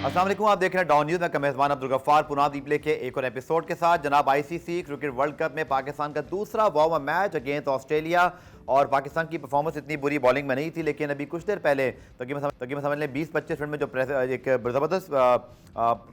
अस्सलाम वालेकुम, आप देख रहे हैं डॉन न्यूज़ में मेज़बान अब्दुल गफ्फार पुनाव रिप्ले के एक और एपिसोड के साथ। जनाब आईसीसी क्रिकेट वर्ल्ड कप में पाकिस्तान का दूसरा warm up match against Australia और पाकिस्तान की परफॉर्मेंस इतनी बुरी बॉलिंग में नहीं थी, लेकिन अभी कुछ देर पहले तकरीबन समझ लें 20-25 मिनट में जो एक ज़बरदस्त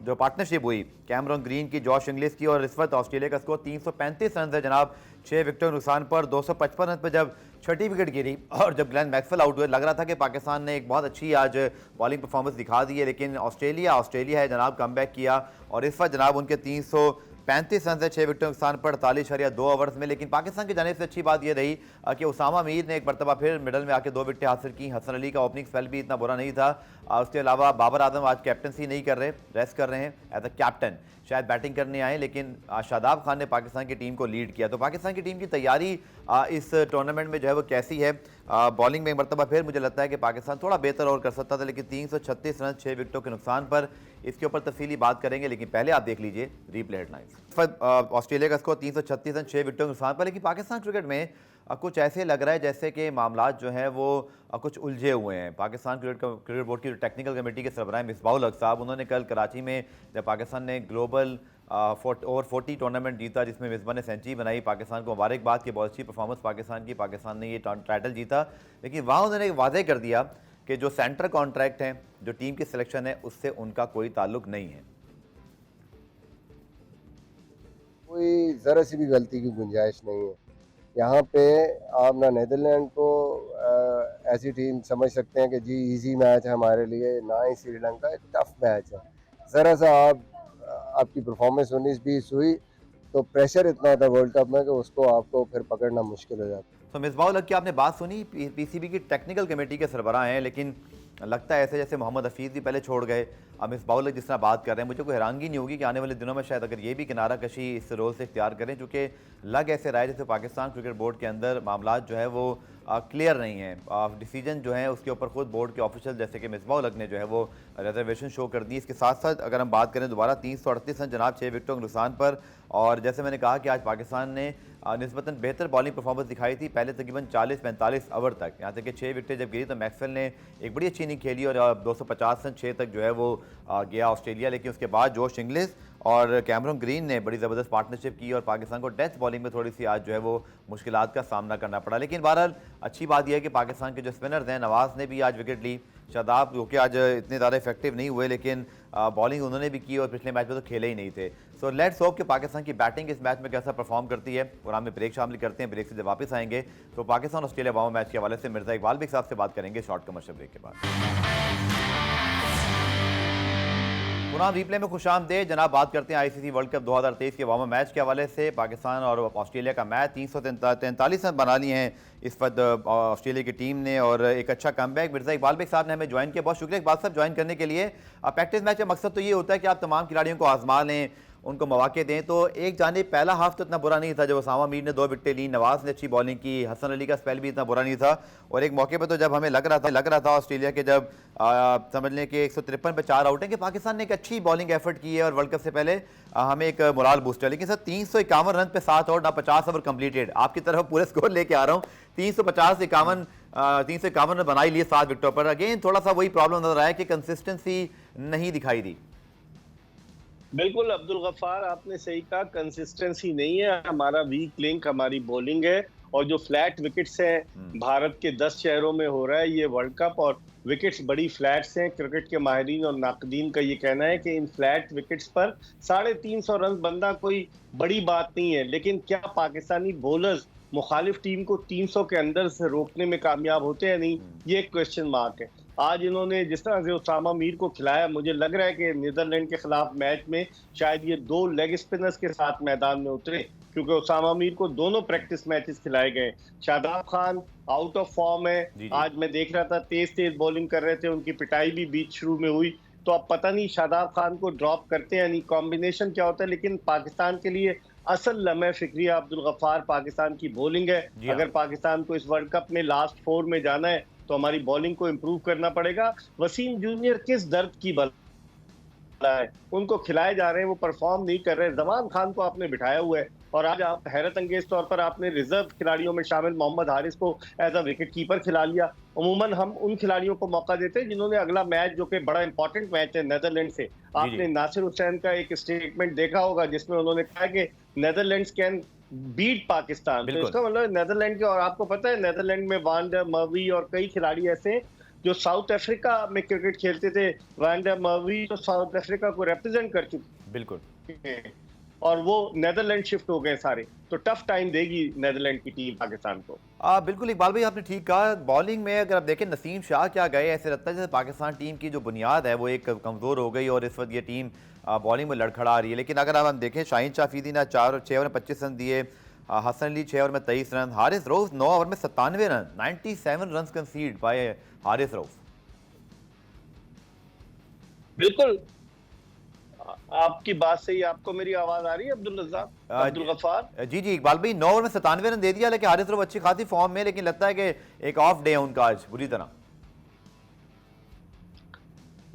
जो पार्टनरशिप हुई कैमरन ग्रीन की, जॉश इंग्लिश की, और इस वक्त ऑस्ट्रेलिया का स्कोर 335 रन है जनाब, 6 विकेटों के नुकसान पर। 255 रन पर जब छठी विकेट गिरी और जब ग्लेन मैक्सवेल आउट हुए, लग रहा था कि पाकिस्तान ने एक बहुत अच्छी आज बॉलिंग परफॉर्मेंस दिखा दी है, लेकिन ऑस्ट्रेलिया है जनाब, कमबैक किया और इस वक्त जनाब उनके 335 रन से 6 विकेटों के नुकसान पर 48.2 ओवर्स में। लेकिन पाकिस्तान की जानिब से अच्छी बात यह रही कि उसामा मीर ने एक मरतबा फिर मिडल में आके 2 विकेटें हासिल की। हसन अली का ओपनिंग स्पेल भी इतना बुरा नहीं था। उसके अलावा बाबर आजम आज कैप्टनसी नहीं कर रहे, रेस्ट कर रहे हैं एज अ कैप्टन, शायद बैटिंग करने आए, लेकिन शादाब खान ने पाकिस्तान की टीम को लीड किया। तो पाकिस्तान की टीम की तैयारी इस टूर्नामेंट में जो है वो कैसी है? बॉलिंग में एक मरतबा फिर मुझे लगता है कि पाकिस्तान थोड़ा बेहतर और कर सकता था, लेकिन 336 रन 6 विकेटों के नुकसान पर, इसके ऊपर तफसीली बात करेंगे, लेकिन पहले आप देख लीजिए रिप्ले हेडलाइंस। ऑस्ट्रेलिया का स्कोर 336 रन 6 विकेटों के नुकसान पर, लेकिन पाकिस्तान क्रिकेट में कुछ ऐसे लग रहा है जैसे कि मामलात जो हैं वो कुछ उलझे हुए हैं। पाकिस्तान क्रिकेट बोर्ड की जो टेक्निकल कमेटी के सरबराह मिसबाहुल हक साहब, उन्होंने कल कराची में जब पाकिस्तान ने ग्लोबल ओवर 40 टूर्नामेंट जीता, जिसमें मिसबा ने सेंचुरी बनाई, पाकिस्तान को मुबारकबाद की, बहुत अच्छी परफॉर्मेंस पाकिस्तान ने ये टाइटल जीता, लेकिन वहाँ उन्होंने वादे कर दिया कि जो सेंटर कॉन्ट्रैक्ट हैं, जो टीम की सिलेक्शन है, उससे उनका कोई ताल्लुक नहीं है। कोई ज़रा सी भी गलती की गुंजाइश नहीं है यहाँ पे। आप ना नीदरलैंड को ऐसी टीम समझ सकते हैं कि जी इजी मैच है हमारे लिए, ना ही श्रीलंका एक टफ मैच है। ज़रा सा आपकी परफॉर्मेंस 19-20 हुई तो प्रेशर इतना था वर्ल्ड कप में कि उसको आपको फिर पकड़ना मुश्किल हो जाता है। तो मिसबाहुल हक की आपने बात सुनी, पीसीबी की टेक्निकल कमेटी के सरबराह हैं, लेकिन लगता है ऐसे जैसे मोहम्मद हफीज़ भी पहले छोड़ गए। अब मिसबाहुल हक जिस तरह बात कर रहे हैं, मुझे कोई हैरानगी नहीं होगी कि आने वाले दिनों में शायद अगर ये भी किनारा कशी इस रोल से इख्तियार करें, चूँकि लग ऐसे रहा है जैसे पाकिस्तान क्रिकेट बोर्ड के अंदर मामला जो है वो क्लियर नहीं है। डिसीजन जो है उसके ऊपर खुद बोर्ड के ऑफिशियल जैसे कि मिसबाहुल हक ने जो है वो रिजर्वेशन शो कर दी। इसके साथ साथ अगर हम बात करें दोबारा 338 रन जनाब 6 विकेटों के नुकसान पर, और जैसे मैंने कहा कि आज पाकिस्तान ने निस्बतन बेहतर बॉलिंग परफॉर्मेंस दिखाई थी पहले तकरीबन 40-45 ओवर तक, यहाँ तक कि 6 विकेटें जब गिरी तो मैक्सवेल ने एक बड़ी अच्छी इनिंग खेली और 250 रन 6 तक जो है वो गया ऑस्ट्रेलिया। लेकिन उसके बाद जोश इंग्लिश और कैमरन ग्रीन ने बड़ी ज़बरदस्त पार्टनरशिप की और पाकिस्तान को डेथ बॉलिंग में थोड़ी सी आज जो है वो मुश्किलात का सामना करना पड़ा। लेकिन बहरहाल अच्छी बात यह है कि पाकिस्तान के जो स्पिनर्स हैं, नवाज़ ने भी आज विकेट ली, शादाब जो कि आज इतने ज़्यादा इफेक्टिव नहीं हुए, लेकिन बॉलिंग उन्होंने भी की और पिछले मैच में तो खेले ही नहीं थे। सो लेट्स होप कि पाकिस्तान की बैटिंग इस मैच में कैसा परफॉर्म करती है, और हम ब्रेक शामिल करते हैं। ब्रेक से जब वापस आएंगे तो पाकिस्तान ऑस्ट्रेलिया वार्म मैच के हवाले से मिर्जा इकबाल भी साहब से बात करेंगे शॉर्ट कमर्शियल ब्रेक के बाद। पुनः रिप्ले में खुशामदीद जनाब, बात करते हैं आईसीसी वर्ल्ड कप 2023 के वार्म मैच के हवाले से। पाकिस्तान और ऑस्ट्रेलिया का मैच 343 रन बना लिए हैं इस वक्त ऑस्ट्रेलिया की टीम ने, और एक अच्छा कमबैक मिर्जा इकबाल बेग साहब ने हमें ज्वाइन किया। बहुत शुक्रिया इकबाल साहब ज्वाइन करने के लिए। प्रैक्टिस मैच का मकसद तो ये होता है कि आप तमाम खिलाड़ियों को आजमा लें, उनको मौके दें। तो एक जानिब पहला हाफ तो इतना बुरा नहीं था जब उसामा मीर ने 2 विकेटें ली, नवाज़ ने अच्छी बॉलिंग की, हसन अली का स्पेल भी इतना बुरा नहीं था, और एक मौके पर तो जब हमें लग रहा था ऑस्ट्रेलिया के जब समझ लें कि 153 पे 4 आउट है कि पाकिस्तान ने एक अच्छी बॉलिंग एफर्ट की है और वर्ल्ड कप से पहले हमें एक मोराल बूस्टर। लेकिन सर 351 रन पे 7 आउट ना 50 ओवर कंप्लीटेड, आपकी तरफ पूरे स्कोर लेके आ रहा हूँ, 351 रन बना ही लिए 7 विकेटों पर। अगेन थोड़ा सा वही प्रॉब्लम नजर आया कि कंसिस्टेंसी नहीं दिखाई दी। बिल्कुल अब्दुल गफ्फार, आपने सही कहा, कंसिस्टेंसी नहीं है। हमारा वीक लिंक हमारी बॉलिंग है, और जो फ्लैट विकेट्स हैं भारत के 10 शहरों में हो रहा है ये वर्ल्ड कप, और विकेट्स बड़ी फ्लैट्स हैं। क्रिकेट के माहिरीन और नाकदीन का ये कहना है कि इन फ्लैट विकेट्स पर 350 रन बनना कोई बड़ी बात नहीं है, लेकिन क्या पाकिस्तानी बॉलर्स मुखालिफ टीम को 300 के अंदर से रोकने में कामयाब होते हैं नहीं, ये एक क्वेश्चन मार्क है। आज इन्होंने जिस तरह से उसामा मीर को खिलाया, मुझे लग रहा है कि नीदरलैंड के खिलाफ मैच में शायद ये 2 लेग स्पिनर्स के साथ मैदान में उतरे, क्योंकि उसामा मीर को दोनों प्रैक्टिस मैचेस खिलाए गए। Shadab Khan out of form है, आज मैं देख रहा था तेज बॉलिंग कर रहे थे, उनकी पिटाई भी बीच शुरू में हुई, तो अब पता नहीं शादाब खान को ड्रॉप करते हैं नहीं, कॉम्बिनेशन क्या होता है। लेकिन पाकिस्तान के लिए असल लम्हे फिक्रिया अब्दुल गफ्फार पाकिस्तान की बॉलिंग है। अगर पाकिस्तान को इस वर्ल्ड कप में लास्ट 4 में जाना है तो हमारी बॉलिंग को इम्प्रूव करना पड़ेगा। वसीम जूनियर किस दर्द की बला है, उनको खिलाए जा रहे हैं, वो परफॉर्म नहीं कर रहे। जमान खान को आपने बिठाया हुआ है, और आज आप हैरत अंगेज तौर पर आपने रिजर्व खिलाड़ियों में शामिल मोहम्मद हारिस को एज अ विकेट कीपर खिला लिया। अमूमन हम उन खिलाड़ियों को मौका देते हैं जिन्होंने अगला मैच, जो कि बड़ा इंपॉर्टेंट मैच है नेदरलैंड से, आपने नासिर हुसैन का एक स्टेटमेंट देखा होगा जिसमें उन्होंने कहा कि नेदरलैंड्स कैन बीट पाकिस्तान। तो इसका मतलब नेदरलैंड के, और आपको पता है नेदरलैंड में वान डर मर्वी और कई खिलाड़ी ऐसे हैं जो साउथ अफ्रीका में क्रिकेट खेलते थे। वान डर मर्वी तो साउथ अफ्रीका को रिप्रेजेंट कर चुके बिल्कुल हैं और वो नेदरलैंड शिफ्ट हो गए सारे। तो टफ टाइम देगी नेदरलैंड की टीम पाकिस्तान को। बिल्कुल इकबाल भाई, आपने ठीक कहा। बॉलिंग में अगर आप देखें नसीम शाह क्या गए, ऐसे लगता है जैसे पाकिस्तान टीम की जो बुनियाद है वो एक कमज़ोर हो गई और इस वक्त ये टीम बॉलिंग में लड़खड़ा रही है। लेकिन अगर अब हम देखें, शाहीन शाफीदी ने 6 ओवर में 25 रन दिए, हसन अली 6 ओवर में 23 रन, हारिस रऊफ 9 ओवर में 97 run, 97 run concede by Haris Rauf. बिल्कुल आपकी बात सही। आपको मेरी आवाज आ रही है अब्दुल रज़्ज़ाक, अब्दुल गफ्फार? जी जी इकबाल भाई, 9 ओवर में 97 रन दे दिया, लेकिन हारिस रऊफ अच्छी खासी फॉर्म में, लेकिन लगता है कि एक ऑफ डे है उनका आज बुरी तरह।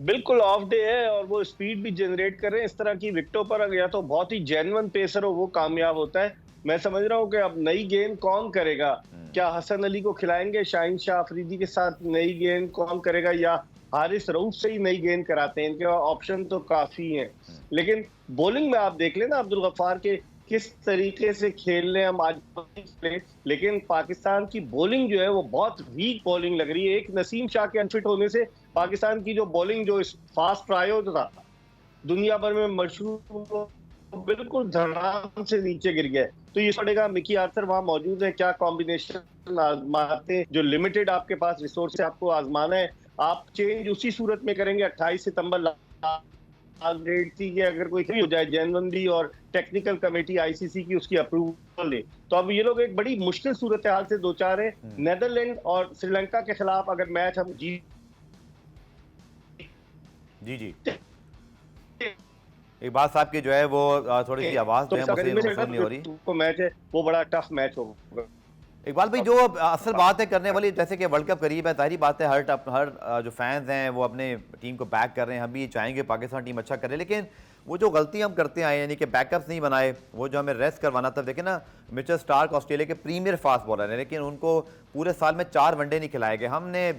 बिल्कुल ऑफ डे है और वो स्पीड भी जनरेट कर रहे हैं। इस तरह की विकेटों पर या तो बहुत ही जेन्युइन पेसर हो वो कामयाब होता है। मैं समझ रहा हूँ कि अब नई गेंद कौन करेगा, क्या हसन अली को खिलाएंगे शाहीन शाह अफरीदी के साथ नई गेंद कौन करेगा, या हारिस रऊफ से ही नई गेंद कराते हैं? इनके ऑप्शन तो काफी हैं। लेकिन बॉलिंग में आप देख लेना अब्दुल गफ्फार के किस तरीके से खेल रहे हैं हम आज। लेकिन पाकिस्तान की बॉलिंग जो है वो बहुत वीक बॉलिंग लग रही है। एक नसीम शाह के अनफिट होने से पाकिस्तान की जो बॉलिंग, जो फास्ट ट्रायो था दुनिया भर में मशहूर, बिल्कुल धड़ाम से नीचे गिर गया। तो ये पड़ेगा मिकी आर्थर वहां मौजूद है, क्या कॉम्बिनेशन आजमाते हैं, जो लिमिटेड आपके पास रिसोर्स है आपको आजमाना है। आप चेंज उसी सूरत में करेंगे 28 सितंबर लास्ट डेट थी कि अगर कोई हो जाए जेन्युइनली और टेक्निकल कमेटी आईसीसी की उसकी अप्रूवल ले। तो अब ये लोग एक बड़ी मुश्किल सूरत हाल से दो चार है। नेदरलैंड और श्रीलंका के खिलाफ अगर मैच हम जी इकबाल साहब की जो है वो थोड़ी सी आवाज जो है मुझसे नहीं हो रही। तो मैच है वो बड़ा टफ मैच होगा। इकबाल भाई, जो असल बात है करने वाली, जैसे कि वर्ल्ड कप करीब है, जाहिर बात है हर जो फैंस हैं वो अपने टीम को बैक कर रहे हैं। हम भी चाहेंगे पाकिस्तान टीम अच्छा करे, लेकिन वो जो गलती हम करते आए, यानी कि बैकअप्स नहीं बनाए, वो जो हमें रेस्ट करवाना था। देखें ना, मिचेल स्टार्क ऑस्ट्रेलिया के प्रीमियर फास्ट बॉलर हैं, लेकिन उनको पूरे साल में 4 वनडे नहीं खिलाए गए। हमने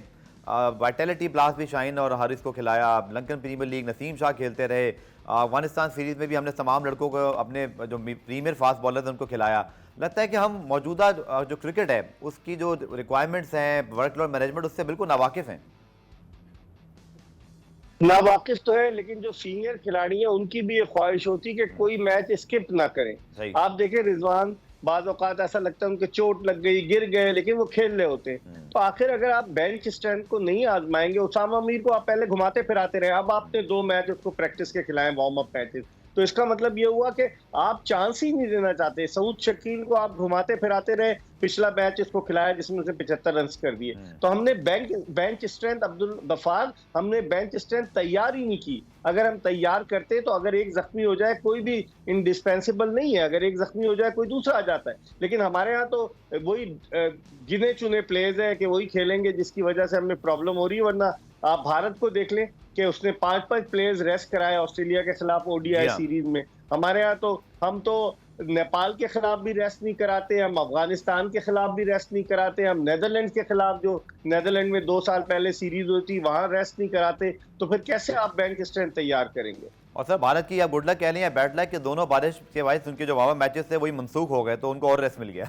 वाइटैलिटी ब्लास्ट भी शाहीन और हारिस को खिलाया, Lankan premier league Naseem Shah खेलते रहे, अफगानिस्तान सीरीज़ में भी हमने तमाम लड़कों को, अपने जो प्रीमियर फास्ट बॉलर थे उनको खिलाया। लगता है कि हम मौजूदा जो क्रिकेट है उसकी जो रिक्वायरमेंट्स हैं, वर्कलोड मैनेजमेंट, उससे बिल्कुल नावाकिफ़ हैं। नावाकिफ तो है, लेकिन जो सीनियर खिलाड़ी हैं उनकी भी ये ख्वाहिश होती है कि कोई मैच स्किप ना करें। आप देखें रिजवान, बाज़ औक़ात ऐसा लगता है उनके चोट लग गई, गिर गए, लेकिन वो खेल रहे होते हैं। तो आखिर अगर आप बेंच स्ट्रेंथ को नहीं आजमाएंगे, उसामा मीर को आप पहले घुमाते फिराते रहे, अब आपने 2 मैच उसको प्रैक्टिस के खिलाए, वार्म अप मैचेस, तो इसका मतलब ये हुआ कि आप चांस ही नहीं देना चाहते। सऊद शकील को आप घुमाते फिराते रहे, पिछला मैच इसको खिलाया जिसमें उसने 75 रन कर दिए। तो हमने बेंच स्ट्रेंथ, अब्दुल गफ्फार, हमने बेंच स्ट्रेंथ तैयार ही नहीं की। अगर हम तैयार करते तो अगर एक जख्मी हो जाए, कोई भी इंडिस्पेंसिबल नहीं है, अगर एक जख्मी हो जाए कोई दूसरा आ जाता है। लेकिन हमारे यहाँ तो वही गिने चुने प्लेयर्स है कि वही खेलेंगे, जिसकी वजह से हमें प्रॉब्लम हो रही है। वरना आप भारत को देख लें कि उसने 5 प्लेयर्स रेस्ट कराए ऑस्ट्रेलिया के खिलाफ ओडीआई सीरीज में। हमारे यहाँ तो हम तो नेपाल के खिलाफ भी रेस्ट नहीं कराते, हम अफगानिस्तान के खिलाफ भी रेस्ट नहीं कराते, हम नेदरलैंड के खिलाफ, जो नेदरलैंड में 2 साल पहले सीरीज हुई थी, वहां रेस्ट नहीं कराते। तो फिर कैसे आप बेंच स्ट्रेंथ तैयार करेंगे? और सर, भारत की या गुड लक कह लें या बैड लक, के दोनों बारिश के वजह उनके जो वावा मैचेस थे वही मनसूख हो गए, तो उनको और रेस्ट मिल गया।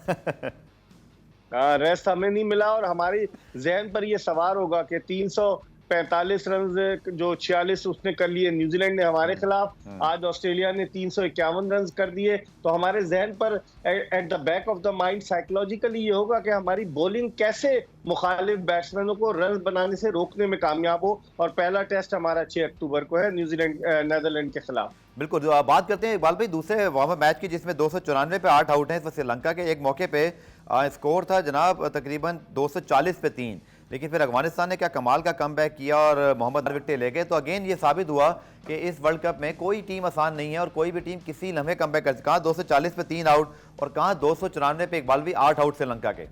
रेस्ट हमें नहीं मिला और हमारी जहन पर ये सवार होगा कि 345 रन जो 46 उसने कर लिए न्यूजीलैंड ने हमारे खिलाफ, आज ऑस्ट्रेलिया ने 351 रन कर दिए। तो हमारे जहन पर at the back of the mind psychologically ये होगा कि हमारी बॉलिंग कैसे मुखालिफ बैट्समैनों को रन बनाने से रोकने में कामयाब हो। और पहला टेस्ट हमारा 6 अक्टूबर को है नेदरलैंड के खिलाफ। बिल्कुल, जो बात करते हैं इकबाल भाई दूसरे वार्म अप मैच की, जिसमें 294 पे 8 आउट हैं। इस श्रीलंका के एक मौके पे स्कोर था जनाब तकरीबन 240 पे 3, लेकिन फिर अफगानिस्तान ने क्या कमाल का कमबैक किया और मोहम्मद विकेटें ले गए। तो अगेन ये साबित हुआ कि इस वर्ल्ड कप में कोई टीम आसान नहीं है और कोई भी टीम किसी लम्हे कमबैक कर, कहाँ 240 पे 3 आउट और कहाँ 294 पे इकबाल भी 8 आउट श्रीलंका के।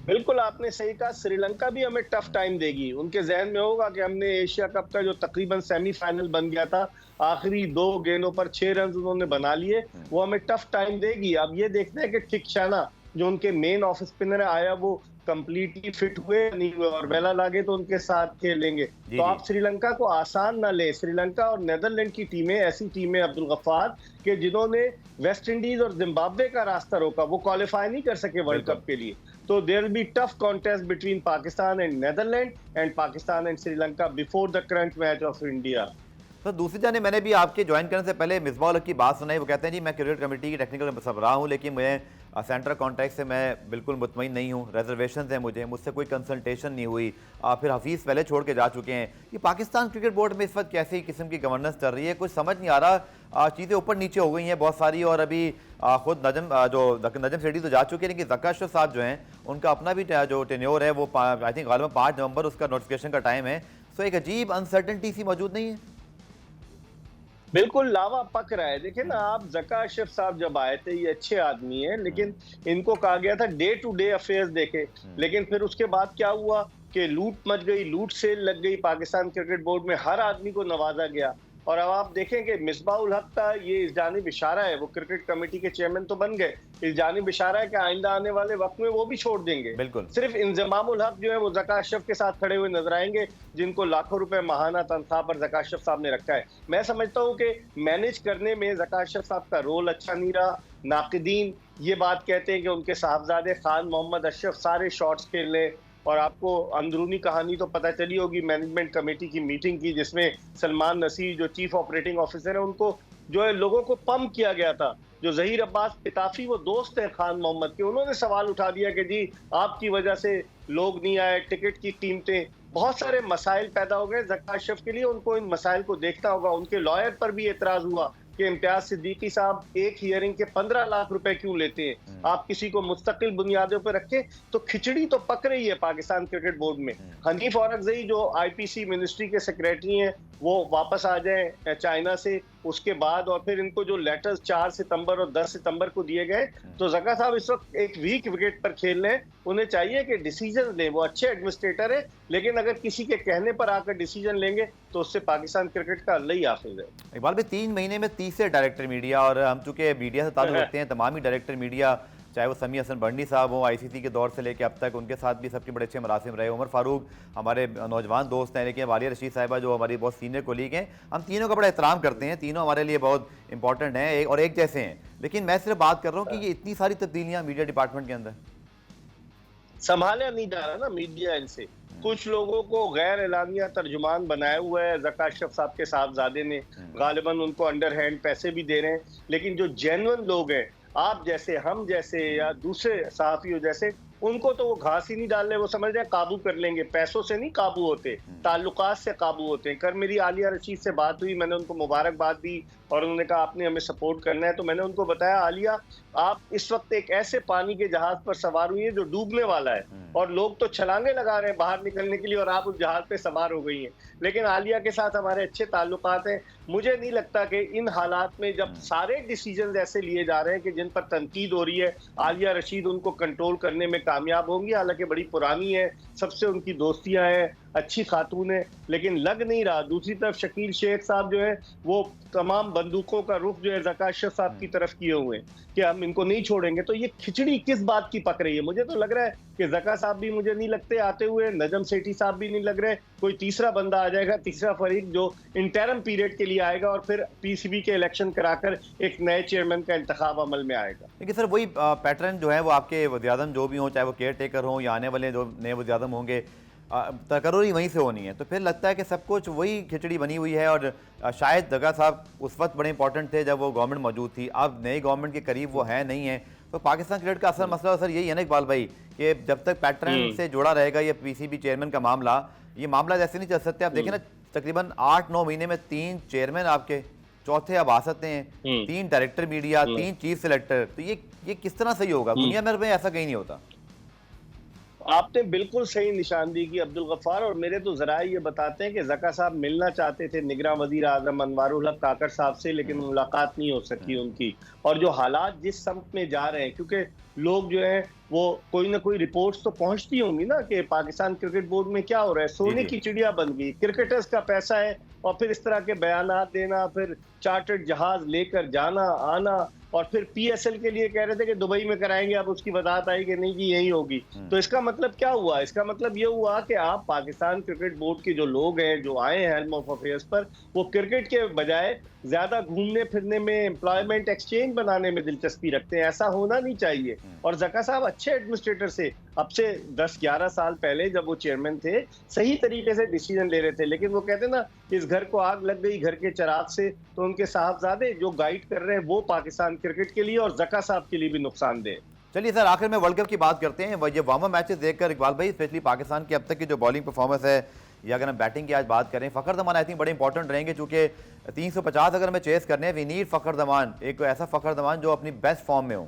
बिल्कुल आपने सही कहा, श्रीलंका भी हमें टफ टाइम देगी। उनके जहन में होगा कि हमने एशिया कप का जो तकरीबन सेमीफाइनल बन गया था, आखिरी 2 गेंदों पर 6 रन उन्होंने बना लिए, वो हमें टफ टाइम देगी। अब ये देखते हैं कि थिकशाना जो उनके मेन ऑफ स्पिनर है, आया वो कंप्लीटली फिट हुए नहीं हुए, और वेला लागे तो उनके साथ खेलेंगे। तो आप श्रीलंका को आसान ना ले। श्रीलंका और नेदरलैंड की टीमें ऐसी टीमें अब्दुल गफ्फार के जिन्होंने वेस्ट इंडीज और जिम्बाब्वे का रास्ता रोका, वो क्वालिफाई नहीं कर सके वर्ल्ड कप के लिए। So there will be tough contest between Pakistan and Netherlands and Pakistan and Sri Lanka before the current match of India. तो दूसरी जाने मैंने भी आपके ज्वाइन करने से पहले मिसबाह उल हक की बात सुनाई। वो कहते हैं जी मैं क्रिकेट कमेटी की टेक्निकल सरबराह हूँ, लेकिन मैं सेंट्रल कॉन्ट्रैक्ट से मैं बिल्कुल मुतमईन नहीं हूँ, रिजर्वेशन है मुझसे कोई कंसल्टेशन नहीं हुई। फिर हफीज़ पहले छोड़ के जा चुके हैं। ये पाकिस्तान क्रिकेट बोर्ड में इस वक्त कैसी किस्म की गवर्नेंस चल रही है, कुछ समझ नहीं आ रहा। चीज़ें ऊपर नीचे हो गई हैं बहुत सारी, और अभी खुद नजम सेठी तो जा चुके हैं, लेकिन ज़का अशरफ साहब जो हैं उनका अपना भी जो टेन्योर है वो आई थिंक गालिबन 5 नवंबर उसका नोटिफिकेशन का टाइम है। सो एक अजीब अनसर्टनटी सी मौजूद नहीं है। बिल्कुल लावा पक रहा है। देखिए ना आप, ज़का अशरफ साहब जब आए थे, ये अच्छे आदमी हैं, लेकिन इनको कहा गया था डे टू डे अफेयर्स देखे, लेकिन फिर उसके बाद क्या हुआ कि लूट मच गई, लूट सेल लग गई पाकिस्तान क्रिकेट बोर्ड में, हर आदमी को नवाजा गया। और अब आप देखें कि मिसबाह उल हक का ये इस जानिब इशारा है, वो क्रिकेट कमेटी के चेयरमैन तो बन गए, इस जानिब इशारा है कि आइंदा आने वाले वक्त में वो भी छोड़ देंगे। बिल्कुल सिर्फ इंजमाम उल हक जो है वो ज़का अशरफ के साथ खड़े हुए नजर आएंगे, जिनको लाखों रुपए माहाना तनख्वाह पर ज़का अशरफ साहब ने रखा है। मैं समझता हूँ कि मैनेज करने में ज़का अशरफ साहब का रोल अच्छा नहीं रहा। नाकिदीन ये बात कहते हैं कि उनके साहबजादे खान मोहम्मद अशरफ सारे शॉट्स खेल रहे, और आपको अंदरूनी कहानी तो पता चली होगी मैनेजमेंट कमेटी की मीटिंग की, जिसमें सलमान नसीर जो चीफ ऑपरेटिंग ऑफिसर है, उनको जो है लोगों को पंप किया गया था। जो जहीर अब्बास पिताफी वो दोस्त है खान मोहम्मद के, उन्होंने सवाल उठा दिया कि जी आपकी वजह से लोग नहीं आए, टिकट की कीमतें, बहुत सारे मसाइल पैदा हो गए ज़का अशरफ के लिए। उनको इन मसाइल को देखना होगा। उनके लॉयर पर भी एतराज हुआ कि इम्तियाज सिद्दीकी साहब एक हियरिंग के 15 लाख रुपए क्यों लेते हैं, आप किसी को मुस्तकिल बुनियादों पर रखें। तो खिचड़ी तो पक रही है पाकिस्तान क्रिकेट बोर्ड में। हनीफ औरंगज़ई जो आईपीसी मिनिस्ट्री के सेक्रेटरी हैं, वो वापस आ जाएं चाइना से, उसके बाद और फिर इनको जो लेटर्स 4 सितंबर और 10 सितंबर को दिए गए, तो ज़का साहब इस वक्त एक वीक विकेट पर खेल रहे हैं। उन्हें चाहिए कि डिसीजन लें। वो अच्छे एडमिनिस्ट्रेटर है, लेकिन अगर किसी के कहने पर आकर डिसीजन लेंगे तो उससे पाकिस्तान क्रिकेट का अल्लाह ही हाफिज है। इकबाल भाई 3 महीने में 30 से डायरेक्टर मीडिया, और हम चूंकि मीडिया से ताल्लुक रखते हैं, तमाम ही डायरेक्टर मीडिया, चाहे वो समी हसन बर्नी साहब हो आईसीसी के दौर से लेकर अब तक, उनके साथ भी सबके बड़े अच्छे मरासिम रहे। उमर फारूक हमारे नौजवान दोस्त हैं, लेकिन वालिया रशीद साहिबा जो हमारी बहुत सीनियर कोलीग हैं, हम तीनों का बड़ा एहतराम करते हैं, तीनों हमारे लिए बहुत इंपॉर्टेंट हैं और एक जैसे हैं। लेकिन मैं सिर्फ बात कर रहा हूँ कि ये इतनी सारी तब्दीलियाँ मीडिया डिपार्टमेंट के अंदर संभाला नहीं जा रहा ना मीडिया इनसे। कुछ लोगों को गैर एलानिया तर्जुमान बनाया हुआ है ज़का अशरफ साहब के साहबजादे ने, गालिबन उनको अंडर हैंड पैसे भी दे रहे हैं। लेकिन जो जेन्युइन लोग हैं, आप जैसे, हम जैसे या दूसरे सहाफियों जैसे, उनको तो वो घास ही नहीं डाल रहे। वो समझ रहे हैं काबू कर लेंगे। पैसों से नहीं काबू होते, ताल्लुकात से काबू होते हैं। कल मेरी आलिया रशीद से बात हुई, मैंने उनको मुबारकबाद दी और उन्होंने कहा आपने हमें सपोर्ट करना है। तो मैंने उनको बताया, आलिया आप इस वक्त एक ऐसे पानी के जहाज पर सवार हुई है जो डूबने वाला है, और लोग तो छलांगे लगा रहे हैं बाहर निकलने के लिए, और आप उस जहाज पे सवार हो गई हैं। लेकिन आलिया के साथ हमारे अच्छे ताल्लुकात हैं। मुझे नहीं लगता कि इन हालात में जब सारे डिसीजन ऐसे लिए जा रहे हैं कि जिन पर तनकीद हो रही है, आलिया रशीद उनको कंट्रोल करने में कामयाब होंगी। हालांकि बड़ी पुरानी है, सबसे उनकी दोस्तियां हैं, अच्छी खातून है, लेकिन लग नहीं रहा। दूसरी तरफ शकील शेख साहब जो है वो तमाम बंदूकों का रुख जो है ज़का अशरफ साहब की तरफ किए हुए हैं कि हम इनको नहीं छोड़ेंगे। तो ये खिचड़ी किस बात की पक रही है? मुझे तो लग रहा है कि ज़का साहब भी मुझे नहीं लगते आते हुए, नजम सेठी साहब भी नहीं लग रहे। कोई तीसरा बंदा आ जाएगा, तीसरा फरीक जो इंटरम पीरियड के लिए आएगा, और फिर पीसीबी के इलेक्शन कराकर एक नए चेयरमैन का इंतखाब अमल में आएगा। लेकिन सर वही पैटर्न जो है वो आपके वज़ीर-ए-आज़म जो भी हों, चाहे वो केयर टेकर हों या आने वाले जो नए वज़ीर-ए-आज़म होंगे, तकर्रुरी वहीं से होनी है। तो फिर लगता है कि सब कुछ वही खिचड़ी बनी हुई है। और शायद ज़का साहब उस वक्त बड़े इंपॉर्टेंट थे जब वो गवर्नमेंट मौजूद थी, अब नई गवर्नमेंट के करीब वो है नहीं है। तो पाकिस्तान क्रिकेट का असल मसला सर यही है ना इकबाल भाई, कि जब तक पैटर्न से जुड़ा रहेगा ये पीसीबी चेयरमैन का मामला, ये मामला जैसे नहीं चल सकते। आप देखें ना, तकरीबन 8-9 महीने में 3 चेयरमैन आपके, चौथे अब आ सकते हैं, 3 डायरेक्टर मीडिया, 3 चीफ सिलेक्टर। तो ये किस तरह सही होगा? दुनिया में ऐसा कहीं नहीं होता। आपने बिल्कुल सही निशानदी की अब्दुल गफ्फार। और मेरे तो जराए ये बताते हैं कि ज़का साहब मिलना चाहते थे निगरान वजीर आजम अनवारुल हक काकर साहब से, लेकिन मुलाकात नहीं हो सकी उनकी। और जो हालात जिस समत में जा रहे हैं, क्योंकि लोग जो है वो कोई ना कोई रिपोर्ट्स तो पहुंचती होंगी ना कि पाकिस्तान क्रिकेट बोर्ड में क्या हो रहा है। सोने की चिड़िया बन गई, क्रिकेटर्स का पैसा है और फिर इस तरह के बयानात देना, फिर चार्टर्ड जहाज लेकर जाना आना, और फिर पीएसएल के लिए कह रहे थे कि दुबई में कराएंगे, अब उसकी वजाहत आई कि नहीं जी यही होगी। तो इसका मतलब क्या हुआ? इसका मतलब ये हुआ कि आप पाकिस्तान क्रिकेट बोर्ड के जो लोग हैं जो आए हैं हेल्म ऑफ अफेयर्स पर, वो क्रिकेट के बजाय ज्यादा घूमने फिरने में, एम्प्लॉयमेंट एक्सचेंज बनाने में दिलचस्पी रखते हैं। ऐसा होना नहीं चाहिए। और जका साहब अच्छे एडमिनिस्ट्रेटर से, अब से 10-11 साल पहले जब वो चेयरमैन थे, सही तरीके से डिसीजन ले रहे थे। लेकिन वो कहते ना, इस घर को आग लग गई घर के चिराग से, तो उनके साहबजादे जो गाइड कर रहे हैं वो पाकिस्तान क्रिकेट के लिए और जका साहब के लिए भी नुकसानदेह। चलिए सर, आखिर में वर्ल्ड कप की बात करते हैं। ये वार्म अप मैचेस देखकर इकबाल भाई, स्पेशली पाकिस्तान की अब तक की जो बॉलिंग परफॉर्मेंस है, या अगर हम बैटिंग की आज बात करें, फ़खर जमान आई थिंक बड़े इंपॉर्टेंट रहेंगे, चूंकि 350 अगर हमें चेस करने हैं, वी नीड फ़खर जमान, एक ऐसा फ़खर जमान जो अपनी बेस्ट फॉर्म में हो।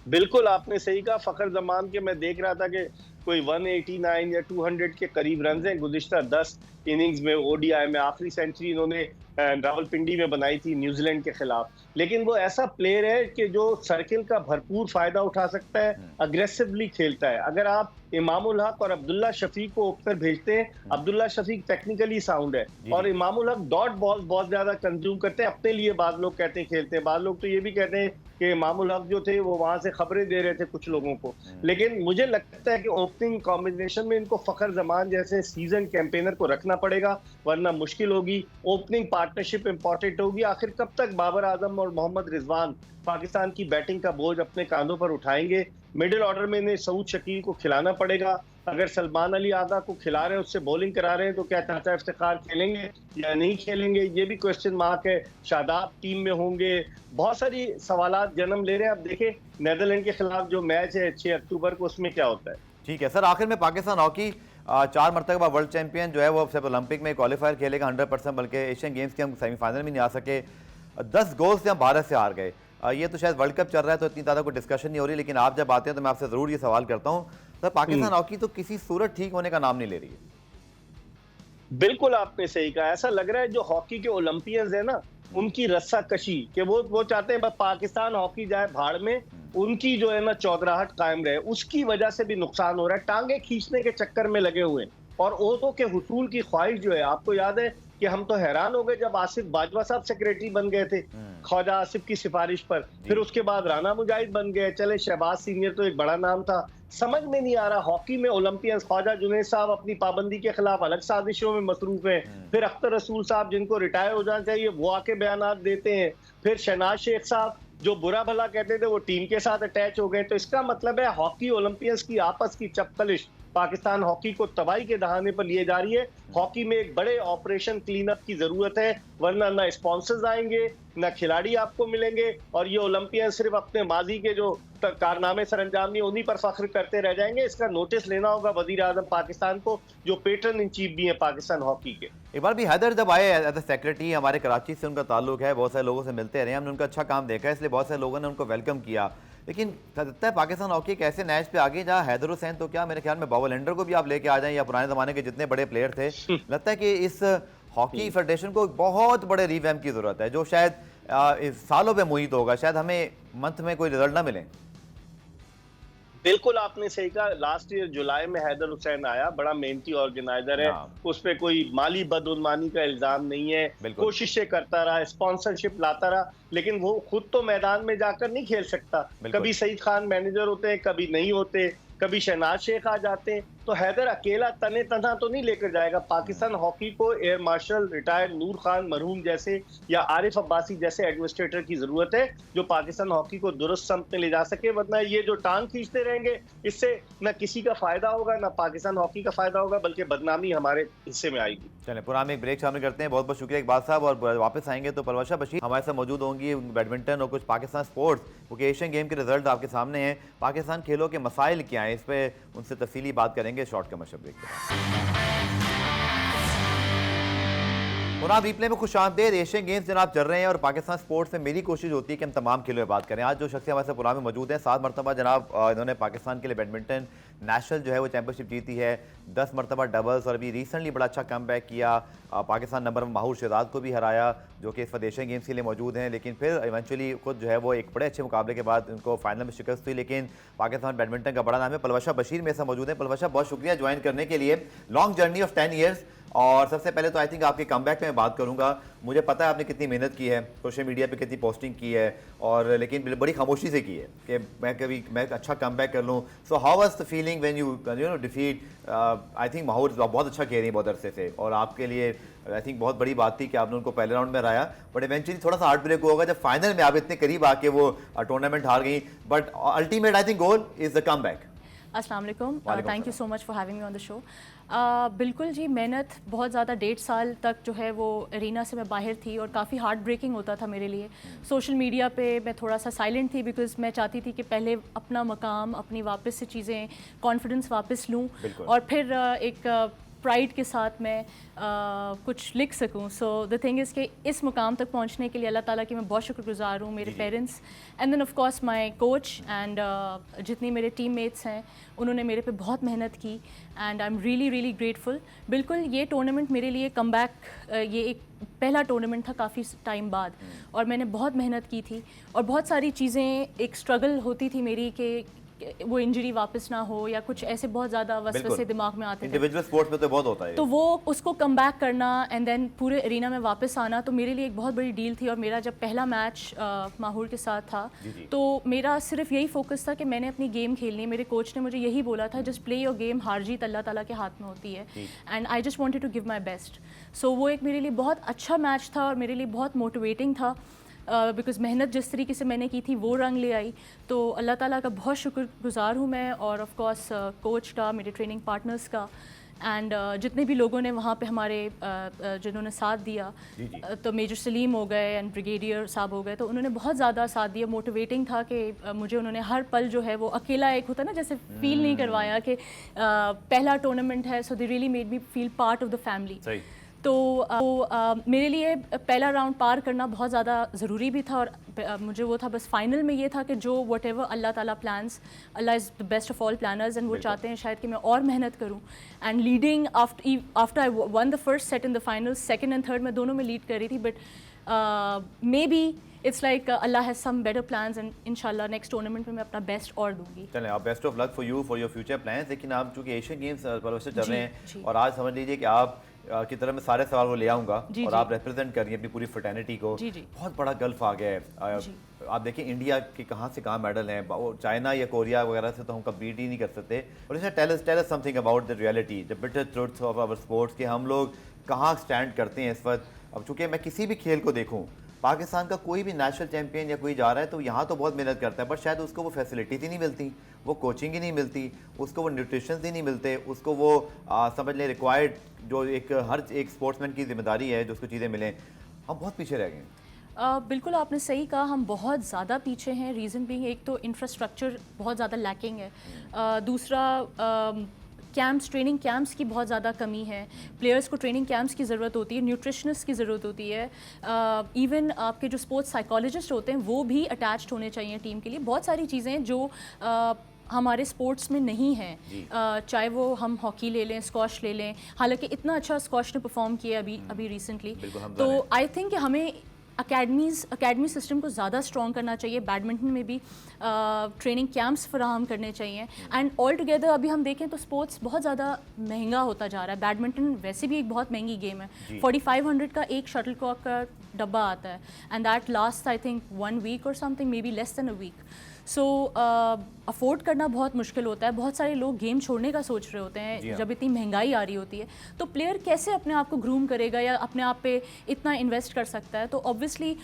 बिल्कुल आपने सही कहा। फ़खर जमान के मैं देख रहा था कि कोई 189 या 200 के करीब रन हैं गुज़िश्ता 10 इनिंग्स में। ओडीआई में आखिरी सेंचुरी इन्होंने रावलपिंडी में बनाई थी न्यूजीलैंड के खिलाफ। लेकिन वो ऐसा प्लेयर है कि जो सर्किल का भरपूर फायदा उठा सकता है, अग्रेसिवली खेलता है। अगर आप इमामुल हक और अब्दुल्ला शफीक को ओपनर भेजते हैं, अब्दुल्ला शफीक टेक्निकली साउंड है और इमामुल हक डॉट बॉल बहुत ज्यादा कंज्यूम करते हैं अपने लिए। बाद लोग कहते हैं खेलते हैं, बाद लोग तो ये भी कहते हैं कि इमामुल हक जो थे वो वहां से खबरें दे रहे थे कुछ लोगों को। लेकिन मुझे लगता है कि ओपनिंग कॉम्बिनेशन में इनको फ़खर जमान जैसे सीजन कैंपेनर को रखना पड़ेगा, वरना मुश्किल होगी। ओपनिंग पार्टनरशिप इंपॉर्टेंट होगी। आखिर कब तक बाबर आजम और मोहम्मद रिजवान पाकिस्तान की बैटिंग का बोझ अपने कांधों पर उठाएंगे? मिडिल ऑर्डर में इन्हें सऊद शकील को खिलाना पड़ेगा। अगर सलमान अली आगा को खिला रहे हैं, उससे बॉलिंग करा रहे हैं, तो क्या चाचा इफ्तिखार खेलेंगे या नहीं खेलेंगे, ये भी क्वेश्चन मार्क है। शादाब टीम में होंगे, बहुत सारी सवालात जन्म ले रहे हैं। अब देखें नीदरलैंड के खिलाफ जो मैच है 6 अक्टूबर को, उसमें क्या होता है। ठीक है सर, आखिर में पाकिस्तान हॉकी 4 मरतबा वर्ल्ड चैंपियन जो है वो सिर्फ ओलंपिक में क्वालिफायर खेलेगा 100%, बल्कि एशियन गेम्स के हम सेमीफाइनल में नहीं आ सके। 10 गोल से हम भारत से हार गए। ये तो शायद वर्ल्ड कप चल रहा है तो इतनी ज़्यादा कोई डिस्कशन नहीं हो रही, लेकिन आप जब आते हैं तो मैं आपसे ज़रूर ये सवाल करता हूँ, सर पाकिस्तान हॉकी तो किसी सूरत ठीक होने का नाम नहीं ले रही है। बिल्कुल आपने सही कहा। ऐसा लग रहा है जो हॉकी के ओलंपियंस है ना, उनकी रस्सा कशी कि वो चाहते हैं बस पाकिस्तान हॉकी जाए भाड़ में, उनकी जो है ना चौधराहट कायम रहे। उसकी वजह से भी नुकसान हो रहा है। टांगे खींचने के चक्कर में लगे हुए हैं और ओहदों के हुसूल की ख्वाहिश जो है, आपको याद है कि हम तो हैरान हो गए जब आसिफ बाजवा साहब सेक्रेटरी बन गए थे ख्वाजा आसिफ की सिफारिश पर। फिर उसके बाद राना मुजाहिद बन गए। चले शहबाज सीनियर तो एक बड़ा नाम था। समझ में नहीं आ रहा हॉकी में ओलंपियंस। ख्वाजा जुनैद साहब अपनी पाबंदी के खिलाफ अलग साजिशों में मसरूफ हैं। फिर अख्तर रसूल साहब जिनको रिटायर हो जाना चाहिए वो आके बयानात देते हैं। फिर शहनाज शेख साहब जो बुरा भला कहते थे वो टीम के साथ अटैच हो गए। तो इसका मतलब है हॉकी ओलंपियंस की आपस की चपकलिश पाकिस्तान हॉकी को तबाही के दहाने पर लिए जा रही है। हॉकी में एक बड़े ऑपरेशन क्लीन अप की जरूरत है, वरना ना स्पॉन्सर्स आएंगे ना खिलाड़ी आपको मिलेंगे, और ये ओलंपियन सिर्फ अपने माजी के जो कारनामे सरंजाम नहीं उन्हीं पर फख्र करते रह जाएंगे। इसका नोटिस लेना होगा वजीर आजम पाकिस्तान को, जो पेट्रन इन चीफ भी है पाकिस्तान हॉकी के। एक बार भी हैदर जब आए एज ए सेक्रेटरी, हमारे कराची से उनका ताल्लुक है, बहुत सारे लोगों से मिलते रहे, हमने उनका अच्छा काम देखा है, इसलिए बहुत सारे लोगों ने उनको वेलकम किया। लेकिन लगता है पाकिस्तान हॉकी एक ऐसे मैच पे आगे जहाँ हैदर हुसैन तो क्या, मेरे ख्याल में बाबा लेंडर को भी आप लेके आ जाएं, या पुराने ज़माने के जितने बड़े प्लेयर थे, लगता है कि इस हॉकी फेडरेशन को बहुत बड़े रिवैम्प की ज़रूरत है, जो शायद सालों पे मुहित होगा, शायद हमें मंथ में कोई रिजल्ट ना मिले। बिल्कुल आपने सही कहा। लास्ट ईयर जुलाई में हैदर हुसैन आया, बड़ा मेहनती ऑर्गेनाइजर है, उस पर कोई माली बदउनवानी का इल्जाम नहीं है, कोशिशें करता रहा, स्पॉन्सरशिप लाता रहा, लेकिन वो खुद तो मैदान में जाकर नहीं खेल सकता। कभी सईद खान मैनेजर होते हैं, कभी नहीं होते, कभी शहनाज शेख आ जाते हैं। तो हैदर अकेला तने तना तो नहीं लेकर जाएगा पाकिस्तान हॉकी को। एयर मार्शल रिटायर्ड नूर खान मरहूम जैसे या आरिफ अब्बासी जैसे एडमिनिस्ट्रेटर की जरूरत है, जो पाकिस्तान हॉकी को दुरुस्त समत में ले जा सके। वरना ये जो टांग खींचते रहेंगे, इससे न किसी का फायदा होगा, न पाकिस्तान हॉकी का फायदा होगा, बल्कि बदनामी हमारे हिस्से में आएगी। चलें पुराने एक ब्रेक शामिल करते हैं। बहुत बहुत शुक्रिया इकबाल साहब, और वापस आएंगे तो परवशा बशीर हमारे साथ मौजूद होंगी, बैडमिंटन और कुछ पाकिस्तान स्पोर्ट्स, क्योंकि एशियन गेम के रिजल्ट आपके सामने हैं। पाकिस्तान खेलों के मसाइल क्या हैं, इस पर उनसे तफसीली बात करेंगे शॉर्ट कमर्शियल ब्रेक के बाद। पुनः रिप्ले में खुशामदीद। एशियन गेम्स जनाब चल रहे हैं और पाकिस्तान स्पोर्ट्स में मेरी कोशिश होती है कि हम तमाम खेलों में बात करें। आज जो शख्स हमारे साथ पुराने में मौजूद हैं, 7 मरतबा जनाब इन्होंने पाकिस्तान के लिए बैडमिंटन नेशनल जो है वो चैंपियनशिप जीती है, 10 मरतबा डबल्स, और अभी रिसेंटली बड़ा अच्छा कम बैक किया। पाकिस्तान नंबर माहूर शहजाद को भी हराया जो कि इस वक्त एशियन गेम्स के लिए मौजूद हैं, लेकिन फिर इवेंचुअली खुद जो है वो एक बड़े अच्छे मुकाबले के बाद उनको फाइनल में शिकस्त हुई। लेकिन पाकिस्तान बैडमिंटन का बड़ा नाम है। पलवशा बशीर मेरे साथ मौजूद है। पलवशा, बहुत शुक्रिया ज्वाइन करने के लिए। Long journey of 10 years. और सबसे पहले तो आई थिंक आपके कमबैक में बात करूंगा। मुझे पता है आपने कितनी मेहनत की है, सोशल मीडिया पे कितनी पोस्टिंग की है, और लेकिन बड़ी खामोशी से की है कि मैं अच्छा कमबैक कर लूं। So how was the feeling when you know defeat? I think Mahaur बहुत अच्छा खेल रही है बहुत अरसे से, और आपके लिए आई थिंक बहुत बड़ी बात थी कि आपने उनको पहले राउंड में हराया, बट इवेंचुअली थोड़ा सा हार्ट ब्रेक होगा जब फाइनल में आप इतने करीब आके वो टूर्नामेंट हार गई। But ultimate I think goal is the comeback. अस्सलाम वालेकुम, thank you so much for having me on the show. बिल्कुल जी, मेहनत बहुत ज़्यादा, 1.5 साल तक जो है वो एरिना से मैं बाहर थी और काफ़ी हार्ट ब्रेकिंग होता था मेरे लिए। सोशल मीडिया पे मैं थोड़ा सा साइलेंट थी बिकॉज मैं चाहती थी कि पहले अपना मकाम, अपनी वापस से चीज़ें, कॉन्फिडेंस वापस लूँ और फिर एक प्राइड के साथ मैं कुछ लिख सकूं। सो द थिंग इज़ कि इस मुकाम तक पहुंचने के लिए अल्लाह ताला की मैं बहुत शुक्रगुजार हूँ, मेरे parents and then of course my coach and जितनी मेरे टीममेट्स हैं उन्होंने मेरे पे बहुत मेहनत की and I am really really grateful. बिल्कुल ये टूर्नामेंट मेरे लिए कमबैक, ये एक पहला टूर्नामेंट था काफ़ी टाइम बाद और मैंने बहुत मेहनत की थी और बहुत सारी चीज़ें, एक स्ट्रगल होती थी मेरी कि वो इंजरी वापस ना हो या कुछ ऐसे बहुत ज़्यादा वसवसे दिमाग में आते थे। इंडिविजुअल स्पोर्ट्स में तो बहुत होता है, तो वो उसको कम बैक करना एंड देन पूरे एरिना में वापस आना तो मेरे लिए एक बहुत बड़ी डील थी। और मेरा जब पहला मैच माहौर के साथ था तो मेरा सिर्फ यही फोकस था कि मैंने अपनी गेम खेलनी है। मेरे कोच ने मुझे यही बोला था, जस्ट प्ले योर गेम, हार जीत अल्लाह ताला के हाथ में होती है and I just wanted to give my best. So वो एक मेरे लिए बहुत अच्छा मैच था और मेरे लिए बहुत मोटिवेटिंग था बिकॉज़ मेहनत जिस तरीके से मैंने की थी वो रंग ले आई। तो अल्लाह ताला का बहुत शुक्रगुजार हूँ मैं और ऑफ कोर्स कोच का, मेरे ट्रेनिंग पार्टनर्स का एंड जितने भी लोगों ने वहाँ पे हमारे जिन्होंने साथ दिया, तो मेजर सलीम हो गए एंड ब्रिगेडियर साहब हो गए, तो उन्होंने बहुत ज़्यादा साथ दिया। मोटिवेटिंग था कि मुझे उन्होंने हर पल जो है वो अकेला एक होता है ना, जैसे फील नहीं करवाया कि पहला टूर्नामेंट है। So they really made me feel part of the family. तो मेरे लिए पहला राउंड पार करना बहुत ज़्यादा ज़रूरी भी था और मुझे वो था, बस फाइनल में ये था कि जो वट एवर अल्लाह ताला plans, Allah is the best of all planners and वो चाहते हैं शायद कि मैं और मेहनत करूं। And leading after I won the first set in the final, second and third मैं दोनों में लीड कर रही थी, but maybe it's like Allah has some better plans and इंशाल्लाह नेक्स्ट टूर्नामेंट में मैं अपना बेस्ट और दूंगी। चलें, आप best of luck for you for your future plans. लेकिन आप चूँकि एशियन गेम्स पर चल रहे हैं और आज समझ लीजिए कि आप की तरफ मैं सारे सवाल वो ले आऊँगा और आप रिप्रेजेंट कर रही हैं अपनी पूरी फ्रेटर्निटी को। बहुत बड़ा गल्फ आ गया है। आप देखिए इंडिया के कहाँ से कहाँ मेडल हैं, चाइना या कोरिया वगैरह से तो हम कम्पीट ही नहीं कर सकते। और इसमें tell us something about the reality, the bitter truths of our sports, कि हम लोग कहाँ स्टैंड करते हैं इस वक्त। अब चूँकि मैं किसी भी खेल को देखूँ, पाकिस्तान का कोई भी नेशनल चैंपियन या कोई जा रहा है तो यहाँ तो बहुत मेहनत करता है, बट शायद उसको वो फैसिलिटीज़ ही नहीं मिलती, वो कोचिंग ही नहीं मिलती, उसको वो न्यूट्रिशन ही नहीं मिलते, उसको वो समझ लें रिक्वायर्ड जो एक हर एक स्पोर्ट्समैन की जिम्मेदारी है जो उसको चीज़ें मिलें। हम बहुत पीछे रह गए। बिल्कुल आपने सही कहा, हम बहुत ज़्यादा पीछे हैं। रीज़न भी एक तो इंफ्रास्ट्रक्चर बहुत ज़्यादा लैकिंग है, दूसरा कैंप्स, ट्रेनिंग कैंप्स की बहुत ज़्यादा कमी है। प्लेयर्स को ट्रेनिंग कैंप्स की ज़रूरत होती है, न्यूट्रिशनिस्ट की ज़रूरत होती है, इवन आपके जो स्पोर्ट्स साइकोलॉजिस्ट होते हैं वो भी अटैच्ड होने चाहिए टीम के लिए। बहुत सारी चीज़ें जो हमारे स्पोर्ट्स में नहीं है, चाहे वो हम हॉकी ले लें, स्क्वॉश ले लें, हालांकि इतना अच्छा स्क्वॉश ने परफॉर्म किया अभी रिसेंटली। तो आई थिंक हमें अकेडमी सिस्टम को ज़्यादा स्ट्रॉन्ग करना चाहिए। बैडमिंटन में भी ट्रेनिंग कैंप्स फराहम करने चाहिए एंड ऑल टुगेदर अभी हम देखें तो स्पोर्ट्स बहुत ज़्यादा महंगा होता जा रहा है। बैडमिंटन वैसे भी एक बहुत महंगी गेम है, 4500 का एक शटलकॉक का डब्बा आता है and that last I think 1 week और something, maybe less than a week. So afford करना बहुत मुश्किल होता है। बहुत सारे लोग गेम छोड़ने का सोच रहे होते हैं जब इतनी महंगाई आ रही होती है, तो प्लेयर कैसे अपने आप को ग्रूम करेगा या अपने आप पे इतना इन्वेस्ट कर सकता है। तो ऑब्वियसली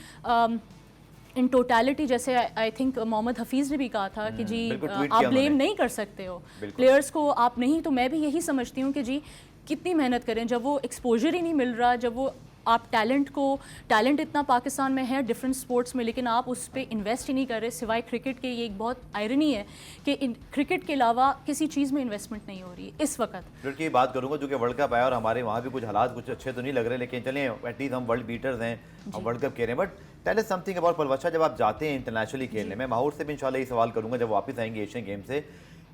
इन टोटलिटी, जैसे आई थिंक मोहम्मद हफीज़ ने भी कहा था कि जी आप ब्लेम नहीं कर सकते हो प्लेयर्स को, आप नहीं, तो मैं भी यही समझती हूँ कि जी कितनी मेहनत करें जब वो एक्सपोजर ही नहीं मिल रहा, जब वो आप टैलेंट इतना पाकिस्तान में है डिफरेंट स्पोर्ट्स में, लेकिन आप उस पर इन्वेस्ट ही नहीं कर रहे सिवाय क्रिकेट के। ये एक बहुत आयरनी है कि क्रिकेट के अलावा किसी चीज़ में इन्वेस्टमेंट नहीं हो रही है इस वक्त। क्रिकेट की बात करूंगा जो कि वर्ल्ड कप आया और हमारे वहाँ भी कुछ हालात कुछ अच्छे तो नहीं लग रहे, लेकिन चलें एटलीस्ट हम वर्ल्ड बीटर्स हैं, हम वर्ल्ड कप खेल रहे हैं। But tell us something about Palwasha, जब आप जाते हैं इंटरनेशनली खेलने में, माहौर से भी इंशाल्लाह ये सवाल करूंगा जब वापस आएंगे एशियन गेम से,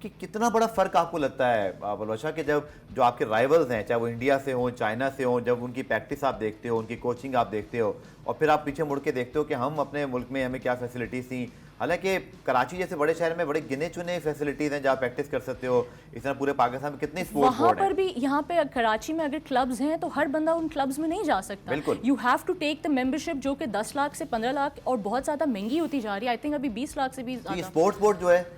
कि कितना बड़ा फ़र्क आपको लगता है पलवशा के जब जो आपके राइवल्स हैं, चाहे वो इंडिया से हों चाइना से हों, जब उनकी प्रैक्टिस आप देखते हो, उनकी कोचिंग आप देखते हो और फिर आप पीछे मुड़ के देखते हो कि हम अपने मुल्क में हमें क्या फैसिलिटीज़ थी। हालांकि कराची जैसे बड़े शहर में बड़े गिने चुने फैसिलिटीज़ हैं जहाँ प्रैक्टिस कर सकते हो, इस तरह पूरे पाकिस्तान में कितने स्पोर्ट्स वहाँ बोर्ड पर हैं। भी, यहाँ पे कराची में अगर क्लब्स हैं तो हर बंदा उन क्लब्स में नहीं जा सकता। बिल्कुल। You have to take the membership जो कि 10 लाख से 15 लाख और बहुत ज़्यादा महंगी होती जा रही है। आई थिंक अभी 20 लाख से भी ये ज़्यादा। स्पोर्ट्स बोर्ड जो है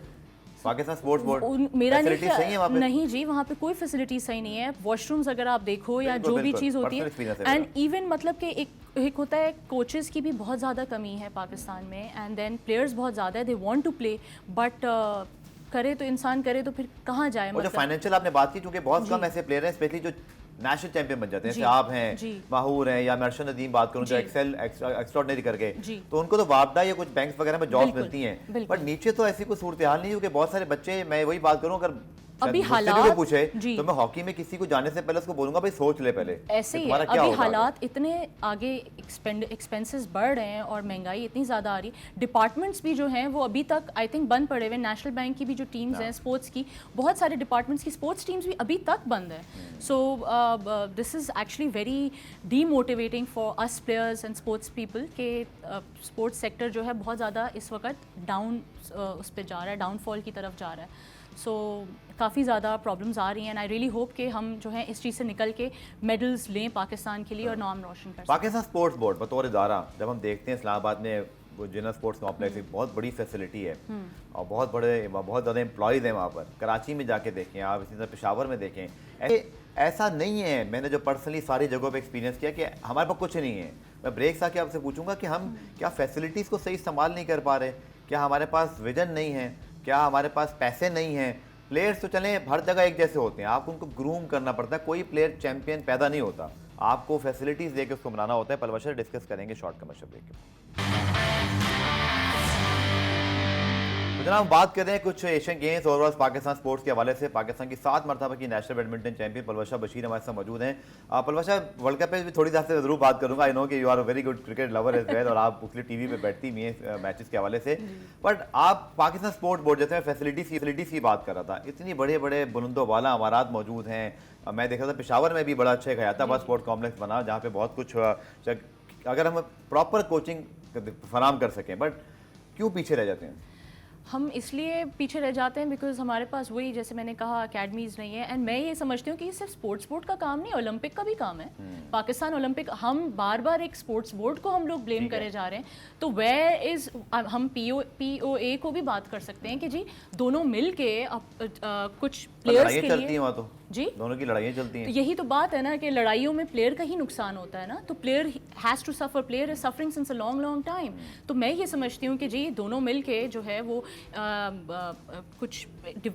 पाकिस्तान स्पोर्ट्स बोर्ड, मेरा फैसिलिटीज सही है वहाँ पे? नहीं जी, वहाँ पे कोई फैसिलिटी सही नहीं है। वॉशरूम्स अगर आप देखो या बिल्कुल, जो भी बिल्कुल, चीज़ होती personal है, experience है एंड इवन मतलब कि एक होता है कोचेस की भी बहुत ज़्यादा कमी है पाकिस्तान में, एंड देन प्लेयर्स बहुत ज़्यादा है, they want to play but करे तो इंसान करे तो फिर कहाँ जाए। और जो मतलब फाइनेंशियल आपने बात की, क्योंकि बहुत कम ऐसे प्लेयर हैं स्पेशली जो नेशनल चैंपियन बन जाते हैं, जैसे आप हैं, जी। माहूर हैं, या मैं अर्शद नदीम बात करूं जो जी। एक्सेल एक्स्ट्राऑर्डिनरी करके, जी। तो उनको तो वापडा या कुछ बैंक्स वगैरह में जॉब बिल्कुल, मिलती हैं, बिल्कुल। बट नीचे तो ऐसी कोई सूरत हाल नहीं है, क्योंकि बहुत सारे बच्चे, मैं वही बात करूं, अगर अभी मुझसे भी हालात- कोई पूछे जी। तो मैं हॉकी में किसी को जाने से पहले उसको बोलूंगा भाई सोच ले पहले ऐसे कि ही है। तुम्हारा क्या अभी होगा आगे। हालात इतने आगे, एक्सपेंसेस बढ़ रहे हैं और महंगाई इतनी ज़्यादा आ रही है। डिपार्टमेंट्स भी जो हैं वो अभी तक आई थिंक बंद पड़े हुए। नेशनल बैंक की भी जो टीम्स हैं स्पोर्ट्स की, बहुत सारे डिपार्टमेंट्स की स्पोर्ट्स टीम्स भी अभी तक बंद है। So this is actually very demotivating for us players and sports people के स्पोर्ट्स सेक्टर जो है बहुत ज़्यादा इस वक्त डाउन उस पर जा रहा है, डाउनफॉल की तरफ जा रहा है। सो काफ़ी ज़्यादा प्रॉब्लम्स आ रही हैं, एंड आई रियली होप कि हम जो है इस चीज़ से निकल के मेडल्स लें पाकिस्तान के लिए और नाम रोशन कर सकें। पाकिस्तान स्पोर्ट्स बोर्ड बतौर इदारा, जब हम देखते हैं इस्लामाबाद में वो जिना स्पोर्ट्स कॉम्प्लेक्स एक बहुत बड़ी फैसिलिटी है और बहुत ज़्यादा एम्प्लॉयज़ हैं वहाँ पर, कराची में जाके देखें आप, इसी तरह पेशावर में देखें, ऐसा नहीं है। मैंने जो पर्सनली सारी जगहों पे एक्सपीरियंस किया कि हमारे पास कुछ नहीं है। मैं ब्रेक्स आके आपसे पूछूंगा कि हम क्या फैसिलिटीज़ को सही इस्तेमाल नहीं कर पा रहे, क्या हमारे पास विजन नहीं है, क्या हमारे पास पैसे नहीं हैं। प्लेयर्स तो चलें हर जगह एक जैसे होते हैं, आपको उनको ग्रूम करना पड़ता है, कोई प्लेयर चैंपियन पैदा नहीं होता, आपको फैसिलिटीज़ दे के उसको बनाना होता है। पलवशा डिस्कस करेंगे शॉर्ट कमर्शियल ब्रेक के। तो जनाब हम बात कर रहे हैं कुछ एशियन गेम्स और पाकिस्तान स्पोर्ट्स के हवाले से। पाकिस्तान की 7 मरतबा की national badminton champion Palwasha Bashir हमारे साथ मौजूद हैं। पलवशा, वर्ल्ड कप पे भी थोड़ी सी जरूर बात करूंगा, आई नो कि you are a very good cricket lover as well और आप उसके टीवी पे बैठती भी हैं मैचेस के हवाले से, बट आप पाकिस्तान स्पोर्ट्स बोर्ड जैसे मैं फैसिलिटीज की बात कर रहा था, इतनी बड़े बड़े बुलंदो वाला अमारात मौजूद हैं। मैं देख रहा था पेशावर में भी बड़ा अच्छा हयाताबाद स्पोर्ट्स कॉम्प्लेक्स बना जहाँ पे बहुत कुछ, अगर हम प्रॉपर कोचिंग फराम कर सकें, बट क्यों पीछे रह जाते हैं? हम इसलिए पीछे रह जाते हैं बिकॉज हमारे पास वही, जैसे मैंने कहा, अकेडमीज़ नहीं है। एंड मैं ये समझती हूँ कि ये सिर्फ स्पोर्ट्स बोर्ड का काम नहीं, ओलंपिक का भी काम है। पाकिस्तान ओलंपिक, हम बार बार एक स्पोर्ट्स बोर्ड को हम लोग ब्लेम करे जा रहे हैं, तो वेयर इज़, हम POA को भी बात कर सकते हैं कि जी दोनों मिल के कुछ प्लेयर्स के चलती लिए हैं वहाँ तो जी दोनों की लड़ाइयाँ चलती हैं। तो यही तो बात है ना कि लड़ाइयों में प्लेयर का ही नुकसान होता है ना, तो player has to suffer, player is suffering since a long time. तो मैं ये समझती हूँ कि जी दोनों मिलके जो है वो कुछ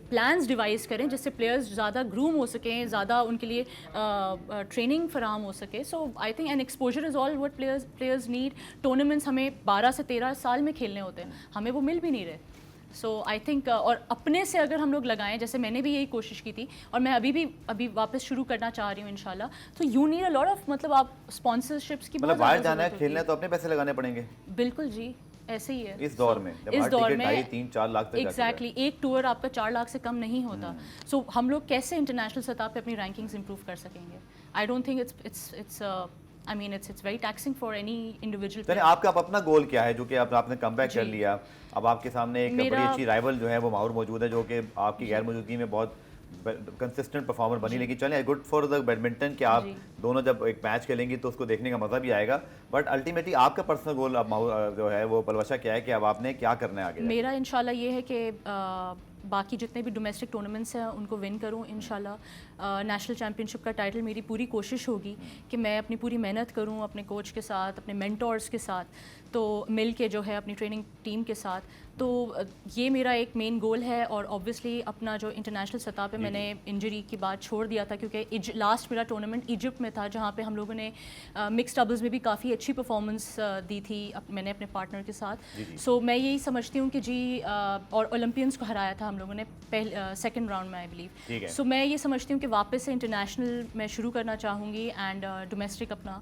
प्लान्स डिवाइस करें जिससे प्लेयर्स ज़्यादा ग्रूम हो सकें, ज़्यादा उनके लिए ट्रेनिंग फराहम हो सके। So I think an exposure is all what players need. Tournaments हमें 12 से 13 साल में खेलने होते हैं, हमें वो मिल भी नहीं रहे। सो आई थिंक और अपने से अगर हम लोग लगाएं, जैसे मैंने भी यही कोशिश की थी और मैं अभी वापस शुरू करना चाह रही हूँ इंशाल्लाह, तो you need a lot of, मतलब आप स्पॉन्सरशिप्स की मतलब बाहर जाना है खेलना है तो अपने पैसे लगाने पड़ेंगे। बिल्कुल जी, ऐसे ही है इस दौर में, इस दौर में 2.5-3-4 लाख तक एग्जैक्टली एक टूर आपका 4 लाख से कम नहीं होता। सो हम लोग कैसे इंटरनेशनल सतह पे अपनी रैंकिंग्स इंप्रूव कर सकेंगे? I don't think it's I mean it's very taxing for any individual. चलिए, आपका अपना गोल क्या है जो कि आपने कमबैक कर लिया, अब आपके सामने एक बड़ी अच्छी राइवल जो है वो माहौर मौजूद है, जो कि आपकी गैर मौजूदगी में बहुत कंसिस्टेंट परफॉर्मर बनी। लेकिन चलें, गुड फॉर द बैडमिंटन कि आप दोनों जब एक मैच खेलेंगी तो उसको देखने का मजा भी आएगा, बट अल्टीमेटली आपका पर्सनल गोल अब जो है वो पलवशा क्या है कि अब आपने क्या करना है आगे? मेरा इंशाल्लाह ये है कि बाकी जितने भी डोमेस्टिक टूर्नामेंट्स हैं उनको विन करूं इंशाल्लाह। नेशनल चैम्पियनशिप का टाइटल मेरी पूरी कोशिश होगी कि मैं अपनी पूरी मेहनत करूं अपने कोच के साथ, अपने मेंटोर्स के साथ। तो मिल के जो है अपनी ट्रेनिंग टीम के साथ, तो ये मेरा एक मेन गोल है। और ऑब्वियसली अपना जो इंटरनेशनल सतह पे मैंने इंजरी की बात छोड़ दिया था, क्योंकि लास्ट मेरा टूर्नामेंट इजिप्ट में था, जहाँ पे हम लोगों ने मिक्स डबल्स में भी काफ़ी अच्छी परफॉर्मेंस दी थी मैंने अपने पार्टनर के साथ। सो मैं यही समझती हूँ कि जी और ओलंपियंस को हराया था हम लोगों ने सेकेंड राउंड में आई बिलीव। सो मैं ये समझती हूँ कि वापस से इंटरनेशनल मैं शुरू करना चाहूँगी एंड डोमेस्टिक अपना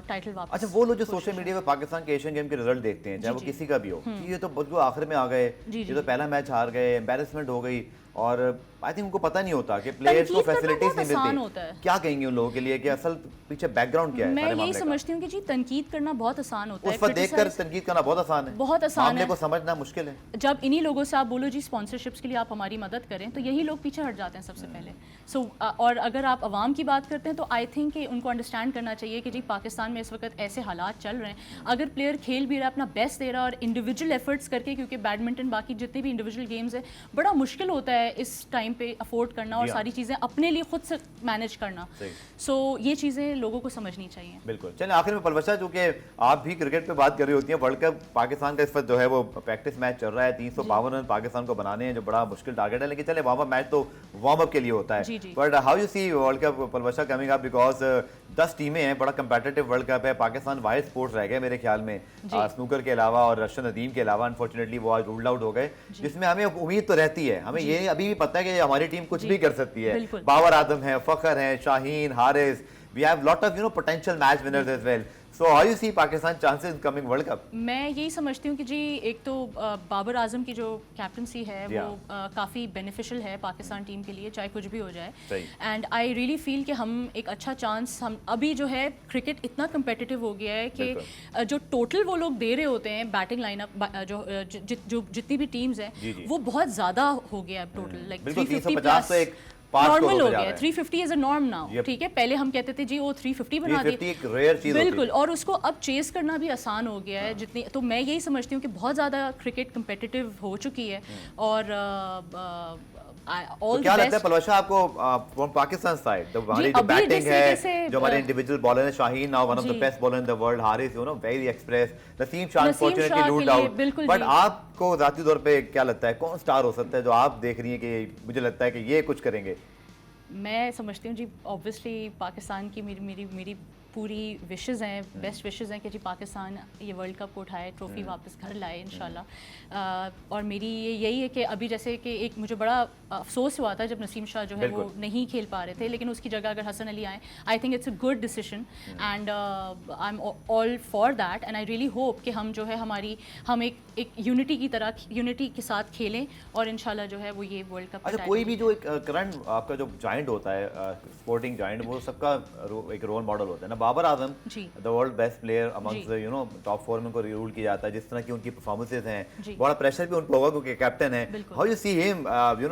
टाइटल वापस। अच्छा, वो लोग जो सोशल मीडिया पे पाकिस्तान के एशियन गेम के रिजल्ट देखते हैं, चाहे वो किसी का भी हो, कि ये तो बिल्कुल आखिर में आ गए, ये तो पहला मैच हार गए, एम्बैरेसमेंट हो गई, और आई थिंक उनको पता नहीं होता कि प्लेयर्स को फैसिलिटीज नहीं मिलती। क्या कहेंगे उन लोगों के लिए कि असल पीछे बैकग्राउंड क्या है? मैं यही समझती हूँ कि जी तनकीद करना बहुत आसान होता है, उस पर देखकर तनकीद करना बहुत आसान है, बहुत आसान है, मामले को समझना मुश्किल है। जब इन्हीं लोगों से आप बोलो जी स्पॉन्सरशिप्स के लिए आप हमारी मदद करें, तो यही लोग पीछे हट जाते हैं सबसे पहले। सो और अगर आप अवाम की बात करते हैं तो आई थिंक कि उनको अंडरस्टैंड करना चाहिए कि जी पाकिस्तान में इस वक्त ऐसे हालात चल रहे हैं, अगर प्लेयर खेल भी रहा है, अपना बेस्ट दे रहा है और इंडिविजुअल एफर्ट्स करके, क्योंकि बैडमिंटन बाकी जितने भी इंडिविजुअल गेम्स है बड़ा मुश्किल होता है इस टाइम पे अफोर्ड करना और सारी चीज़ें अपने लिए खुद से मैनेज करना। सो ये चीज़ें लोगों को समझनी चाहिए। बिल्कुल। चलिए आखिर में पलवशा, जो कि आप भी क्रिकेट पे बात कर रही होती हैं, वर्ल्ड कप पाकिस्तान का इस वक्त जो है वो प्रैक्टिस मैच चल रहा है, 352 रन पाकिस्तान को बनाने हैं, जो बड़ा मुश्किल टारगेट है, लेकिन चले वार्म अप मैच तो वार्म अप के लिए होता है। But how you see world cup Palwasha coming up, because 10 टीमें हैं, बड़ा कंपेटिटिव वर्ल्ड कप है, पाकिस्तान वाइड स्पोर्ट्स रह गए मेरे ख्याल में, स्नूकर के अलावा और रशन नदीम के अलावा, अनफॉर्चुनेटली वो आज रूल्ड आउट हो गए, जिसमें हमें उम्मीद तो रहती है, हमें ये अभी भी पता है कि हमारी टीम कुछ भी कर सकती है। बाबर आजम है, फखर है, Shaheen, Haris, we have lot of potential match winners as well. So how you see Pakistan chances in coming World Cup? मैं यही समझती हूँ कि जी एक तो बाबर आजम की जो कैप्टनसी है वो काफ़ी बेनिफिशियल है पाकिस्तान टीम के लिए, चाहे कुछ भी हो जाए। एंड आई रियली फील कि हम एक अच्छा चांस, हम अभी जो है क्रिकेट इतना कम्पिटिटिव हो गया है कि जो टोटल वो लोग दे रहे होते हैं बैटिंग लाइनअप, जो जितनी भी टीम्स हैं वो बहुत ज़्यादा हो गया है टोटल, लाइक 350 प्लस नॉर्मल हो गया, 350 इज अ नॉर्म नाउ। ठीक है, पहले हम कहते थे जी वो 350 बना दिए, बिल्कुल, और उसको अब चेस करना भी आसान हो गया है जितनी। तो मैं यही समझती हूँ कि बहुत ज़्यादा क्रिकेट कंपेटिटिव हो चुकी है। और तो क्या लगता है पलवशा आपको फ्रॉम पाकिस्तान साइड, हमारी जो बैटिंग है, जो हमारे इंडिविजुअल बॉलर है, Shaheen now one of the best bowler in the world, Haris very express, Naseem Shah unfortunately ruled out, but आपको जाती तौर पे क्या लगता है कौन स्टार हो सकता है जो आप देख रही हैं कि मुझे लगता है कि ये कुछ करेंगे? मैं समझती हूँ जी ऑब्वियसली पाकिस्तान की मेरी पूरी विशेज़ हैं, बेस्ट विशेज़ हैं कि जी पाकिस्तान ये वर्ल्ड कप को उठाए, ट्रॉफी वापस घर लाए इंशाल्लाह। और मेरी यही है कि अभी जैसे कि एक मुझे बड़ा अफसोस हुआ था जब नसीम शाह जो है वो नहीं खेल पा रहे थे, लेकिन उसकी जगह अगर हसन अली आए, I think it's a good decision and I am all for that. And I really hope कि हम जो है हम एक यूनिटी की तरह यूनिटी के साथ खेलें और इंशाल्लाह जो है वो ये वर्ल्ड कप। अच्छा, कोई भी जो एक करंट आपका जो जायंट होता है, स्पोर्टिंग जायंट, वो सबका एक रोल मॉडल होता है ना। Babar Azam the world best player amongst top 4 में को रूल किया जाता है, जिस तरह की उनकी परफॉर्मेंसेस हैं, बड़ा प्रेशर भी उन पर होगा क्योंकि कैप्टन है। How you see him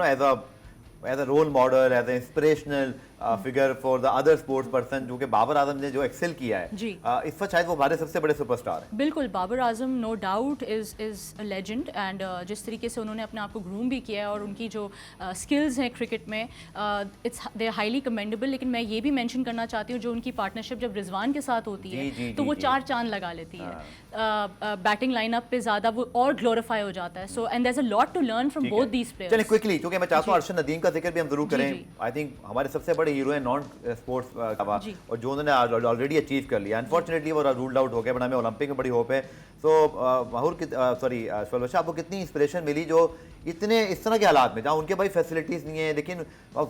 as a role model, as a inspirational figure for the other sports person, जो कि बाबर आजम ने जो एक्सेल किया है, इस वक्त शायद वो हमारे सबसे बड़े सुपरस्टार हैं। बिल्कुल, Babar Azam no doubt is a legend and जिस तरीके से उन्होंने अपने आप को ग्रूम भी किया है और उनकी जो स्किल्स हैं क्रिकेट में, it's they are highly commendable. लेकिन मैं ये भी मेंशन करना चाहती हूँ जो उनकी पार्टनरशिप जब रिजवान के साथ होती है तो वो 4 चांद लगा लेती है। बैटिंग लाइनअप पे ज़्यादा वो और ग्लोरीफाई हो जाता है। So and there is a lot to learn from both these players. चलिए क्विकली, क्योंकि मैं चाहता हूँ अर्शद नदीम का जिक्र भी हम जरूर करें। आई थिंक हमारे सबसे बड़े हीरो हैं नॉन स्पोर्ट्स और जो उन्होंने ऑलरेडी अचीव कर लिया। अनफॉर्चुनेटली वो रूल्ड आउट हो गए, बट हमें ओलंपिक में बड़ी होप है। सो माहूर पलवशा, आपको कितनी इंस्पिरेशन मिली जो इतने इस तरह के हालात में, जहाँ उनके भाई फैसिलिटीज नहीं है, लेकिन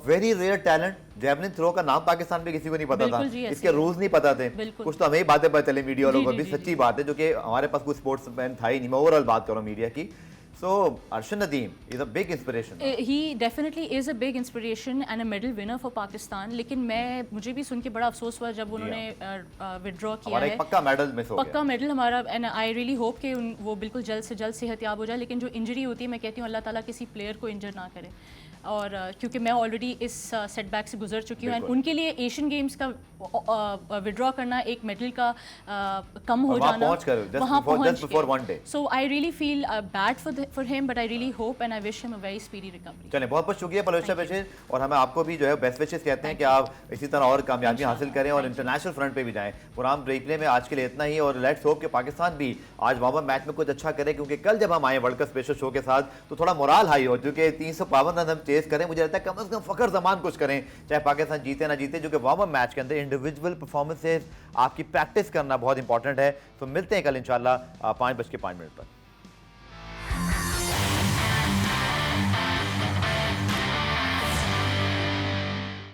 very rare talent, javelin throw का नाम पाकिस्तान में किसी को नहीं पता था, इसके रूल्स नहीं पता थे, कुछ तो हमें ही बातें पता चले मीडिया वालों को भी, सच्ची बात है, जो कि हमारे पास कोई स्पोर्ट्स मैन था ही नहीं। मैं ओवरऑल बात कर रहा हूँ मीडिया की। So Arshad Nadeem is a big inspiration. He definitely is a big inspiration and a medal winner for Pakistan. लेकिन मुझे भी सुन के बड़ा अफसोस हुआ जब उन्होंने विड्रॉ किया है। पक्का मेडल मिस हो गया। पक्का मेडल हमारा, एंड आई रियली होप कि वो बिल्कुल जल्द से जल्द सेहतयाब हो जाए। लेकिन जो इंजरी होती है, मैं कहती हूँ अल्लाह ताला किसी प्लेयर को इंजर ना करे। और क्योंकि मैं ऑलरेडी इस सेटबैक से गुजर चुकी हूँ एंड उनके लिए एशियन गेम्स का विड्रॉ करना, एक मेडल का कम हो वहाँ जाना, पहुँच कर, just before one day. So I really feel bad for him, but I really hope and I wish him a very speedy recovery. चलें, बहुत बहुत शुक्रिया पलोशा बशीर, और हमें आपको भी जो है बेस्ट विशेस कहते हैं कि आप इसी तरह और कामयाबी हासिल करें और इंटरनेशनल फ्रंट पे भी जाएं। पुराम रिप्ले में आज के लिए इतना ही, और लेट्स होप कि पाकिस्तान भी आज वार्म अप मैच में कुछ अच्छा करे, क्योंकि कल जब हम आए वर्ल्ड कप स्पेशल शो के साथ तो थोड़ा मोराल हाई हो, क्योंकि 352 रन हम चेस करें, मुझे लगता है कम से कम फखर जमान कुछ करें, चाहे पाकिस्तान जीते ना जीते, जो कि वार्म अप मैच के अंदर इंडिविजुअल परफॉर्मेंसेज आपकी प्रैक्टिस करना बहुत इंपॉर्टेंट है। तो मिलते हैं कल इंशाल्लाह 5:05 पर।